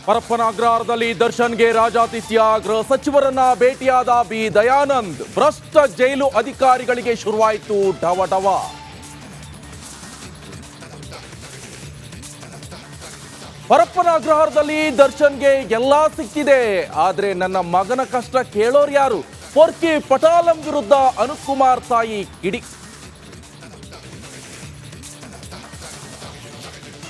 ಪರಪ್ಪನ ಅಗ್ರಹಾರದಲ್ಲಿ ದರ್ಶನ್ಗೆ ರಾಜಾತಿಥ್ಯ. ಗೃಹ ಸಚಿವರನ್ನ ಭೇಟಿಯಾದ ಬಿ ದಯಾನಂದ್. ಭ್ರಷ್ಟ ಜೈಲು ಅಧಿಕಾರಿಗಳಿಗೆ ಶುರುವಾಯಿತು ಢವಢವ. ಪರಪ್ಪನ ಅಗ್ರಹಾರದಲ್ಲಿ ದರ್ಶನ್ಗೆ ಎಲ್ಲಾ ಸಿಕ್ಕಿದೆ, ಆದ್ರೆ ನನ್ನ ಮಗನ ಕಷ್ಟ ಕೇಳೋರು ಯಾರು? ಪೊರ್ಕಿ ಪಟಾಲಂ ವಿರುದ್ಧ ಅನೂಪ್ ಕುಮಾರ್ ತಾಯಿ ಕಿಡಿ.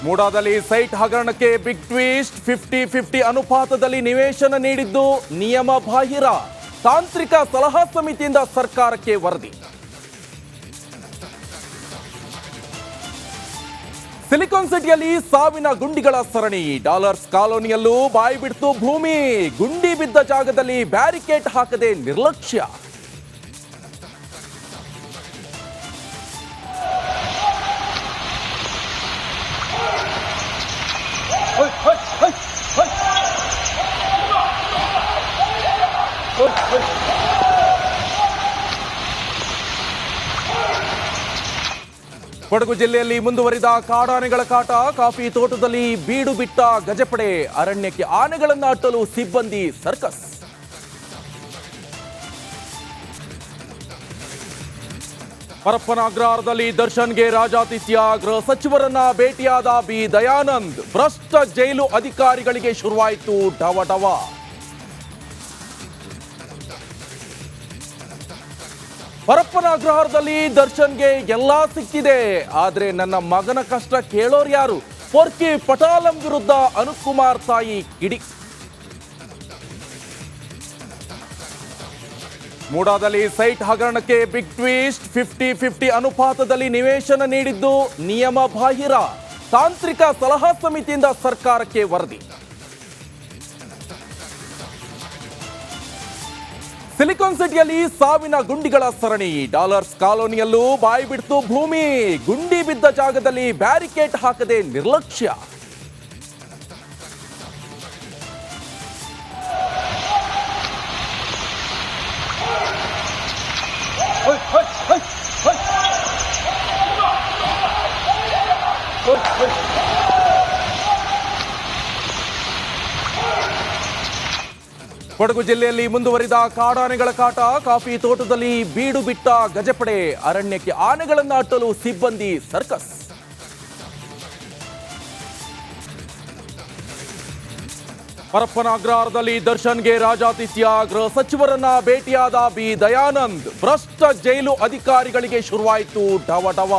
ಮೂಡಾದಲ್ಲಿ ಸೈಟ್ ಹಗರಣಕ್ಕೆ ಬಿಗ್ ಟ್ವಿಸ್ಟ್. 50-50 ಅನುಪಾತದಲ್ಲಿ ನಿವೇಶನ ನೀಡಿದ್ದು ನಿಯಮ ಬಾಹಿರ. ತಾಂತ್ರಿಕ ಸಲಹಾ ಸಮಿತಿಯಿಂದ ಸರ್ಕಾರಕ್ಕೆ ವರದಿ. ಸಿಲಿಕಾನ್ ಸಿಟಿಯಲ್ಲಿ ಸಾವಿನ ಗುಂಡಿಗಳ ಸರಣಿ. ಡಾಲರ್ಸ್ ಕಾಲೋನಿಯಲ್ಲೂ ಬಾಯಿ ಬಿಡ್ತು ಭೂಮಿ. ಗುಂಡಿ ಬಿದ್ದ ಜಾಗದಲ್ಲಿ ಬ್ಯಾರಿಕೇಡ್ ಹಾಕದೆ ನಿರ್ಲಕ್ಷ್ಯ. ಕೊಡಗು ಜಿಲ್ಲೆಯಲ್ಲಿ ಮುಂದುವರಿದ ಕಾಡಾನೆಗಳ ಕಾಟ. ಕಾಫಿ ತೋಟದಲ್ಲಿ ಬೀಡು ಬಿಟ್ಟ ಗಜಪಡೆ. ಅರಣ್ಯಕ್ಕೆ ಆನೆಗಳನ್ನು ಅಟ್ಟಲು ಸಿಬ್ಬಂದಿ ಸರ್ಕಸ್. ಪರಪ್ಪನ ಅಗ್ರಹಾರದಲ್ಲಿ ದರ್ಶನ್ಗೆ ರಾಜಾತಿಥ್ಯ. ಗೃಹ ಸಚಿವರನ್ನ ಭೇಟಿಯಾದ ಬಿ ದಯಾನಂದ್. ಭ್ರಷ್ಟ ಜೈಲು ಅಧಿಕಾರಿಗಳಿಗೆ ಶುರುವಾಯಿತು ಢವಢವ. ಪರಪ್ಪನ ಅಗ್ರಹಾರದಲ್ಲಿ ದರ್ಶನ್ಗೆ ಎಲ್ಲಾ ಸಿಕ್ಕಿದೆ, ಆದ್ರೆ ನನ್ನ ಮಗನ ಕಷ್ಟ ಕೇಳೋರು ಯಾರು? ಪೊರ್ಕಿ ಪಟಾಲಂ ವಿರುದ್ಧ ಅನೂಪ್ ಕುಮಾರ್ ತಾಯಿ ಕಿಡಿ. ಮೂಡಾದಲ್ಲಿ ಸೈಟ್ ಹಗರಣಕ್ಕೆ ಬಿಗ್ ಟ್ವಿಸ್ಟ್. 50-50 ಅನುಪಾತದಲ್ಲಿ ನಿವೇಶನ ನೀಡಿದ್ದು ನಿಯಮ ಬಾಹಿರ. ತಾಂತ್ರಿಕ ಸಲಹಾ ಸಮಿತಿಯಿಂದ ಸರ್ಕಾರಕ್ಕೆ ವರದಿ. ಸಿಲಿಕಾನ್ ಸಿಟಿಯಲ್ಲಿ ಸಾವಿನ ಗುಂಡಿಗಳ ಸರಣಿ. ಡಾಲರ್ಸ್ ಕಾಲೋನಿಯಲ್ಲೂ ಬಾಯಿ ಬಿಡ್ತು ಭೂಮಿ. ಗುಂಡಿ ಬಿದ್ದ ಜಾಗದಲ್ಲಿ ಬ್ಯಾರಿಕೇಡ್ ಹಾಕದೆ ನಿರ್ಲಕ್ಷ್ಯ. ಕೊಡಗು ಜಿಲ್ಲೆಯಲ್ಲಿ ಮುಂದುವರಿದ ಕಾಡಾನೆಗಳ ಕಾಟ. ಕಾಫಿ ತೋಟದಲ್ಲಿ ಬೀಡು ಬಿಟ್ಟ ಗಜಪಡೆ. ಅರಣ್ಯಕ್ಕೆ ಆನೆಗಳನ್ನು ಅಟ್ಟಲು ಸಿಬ್ಬಂದಿ ಸರ್ಕಸ್. ಪರಪ್ಪನ ಅಗ್ರಹಾರದಲ್ಲಿ ದರ್ಶನ್ಗೆ ರಾಜಾತಿಥ್ಯ. ಗೃಹ ಸಚಿವರನ್ನ ಭೇಟಿಯಾದ ಬಿ ದಯಾನಂದ್. ಭ್ರಷ್ಟ ಜೈಲು ಅಧಿಕಾರಿಗಳಿಗೆ ಶುರುವಾಯಿತು ಢವಢವ.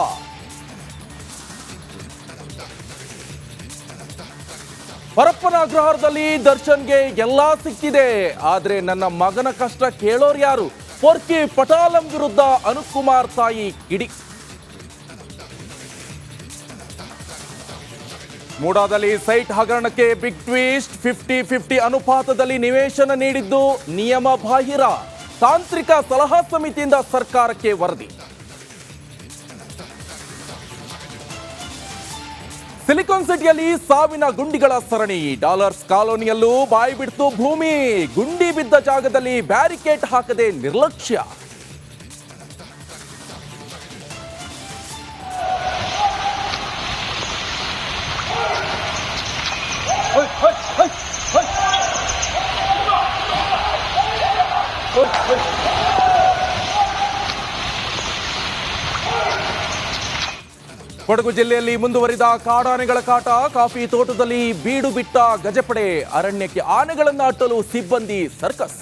ಪರಪ್ಪನ ಅಗ್ರಹಾರದಲ್ಲಿ ದರ್ಶನ್ಗೆ ಎಲ್ಲಾ ಸಿಕ್ಕಿದೆ, ಆದ್ರೆ ನನ್ನ ಮಗನ ಕಷ್ಟ ಕೇಳೋರು ಯಾರು? ಪೊರ್ಕಿ ಪಟಾಲಂ ವಿರುದ್ಧ ಅನೂಪ್ ಕುಮಾರ್ ತಾಯಿ ಕಿಡಿ. ಮೂಡಾದಲ್ಲಿ ಸೈಟ್ ಹಗರಣಕ್ಕೆ ಬಿಗ್ ಟ್ವಿಸ್ಟ್. 50-50 ಅನುಪಾತದಲ್ಲಿ ನಿವೇಶನ ನೀಡಿದ್ದು ನಿಯಮ ಬಾಹಿರ. ತಾಂತ್ರಿಕ ಸಲಹಾ ಸಮಿತಿಯಿಂದ ಸರ್ಕಾರಕ್ಕೆ ವರದಿ. ಸಿಲಿಕಾನ್ ಸಿಟಿಯಲ್ಲಿ ಸಾವಿನ ಗುಂಡಿಗಳ ಸರಣಿ. ಡಾಲರ್ಸ್ ಕಾಲೋನಿಯಲ್ಲೂ ಬಾಯಿ ಬಿಡ್ತು ಭೂಮಿ. ಗುಂಡಿ ಬಿದ್ದ ಜಾಗದಲ್ಲಿ ಬ್ಯಾರಿಕೇಡ್ ಹಾಕದೆ ನಿರ್ಲಕ್ಷ್ಯ. ಕೊಡಗು ಜಿಲ್ಲೆಯಲ್ಲಿ ಮುಂದುವರಿದ ಕಾಡಾನೆಗಳ ಕಾಟ. ಕಾಫಿ ತೋಟದಲ್ಲಿ ಬೀಡು ಬಿಟ್ಟ ಗಜಪಡೆ. ಅರಣ್ಯಕ್ಕೆ ಆನೆಗಳನ್ನು ಅಟ್ಟಲು ಸಿಬ್ಬಂದಿ ಸರ್ಕಸ್.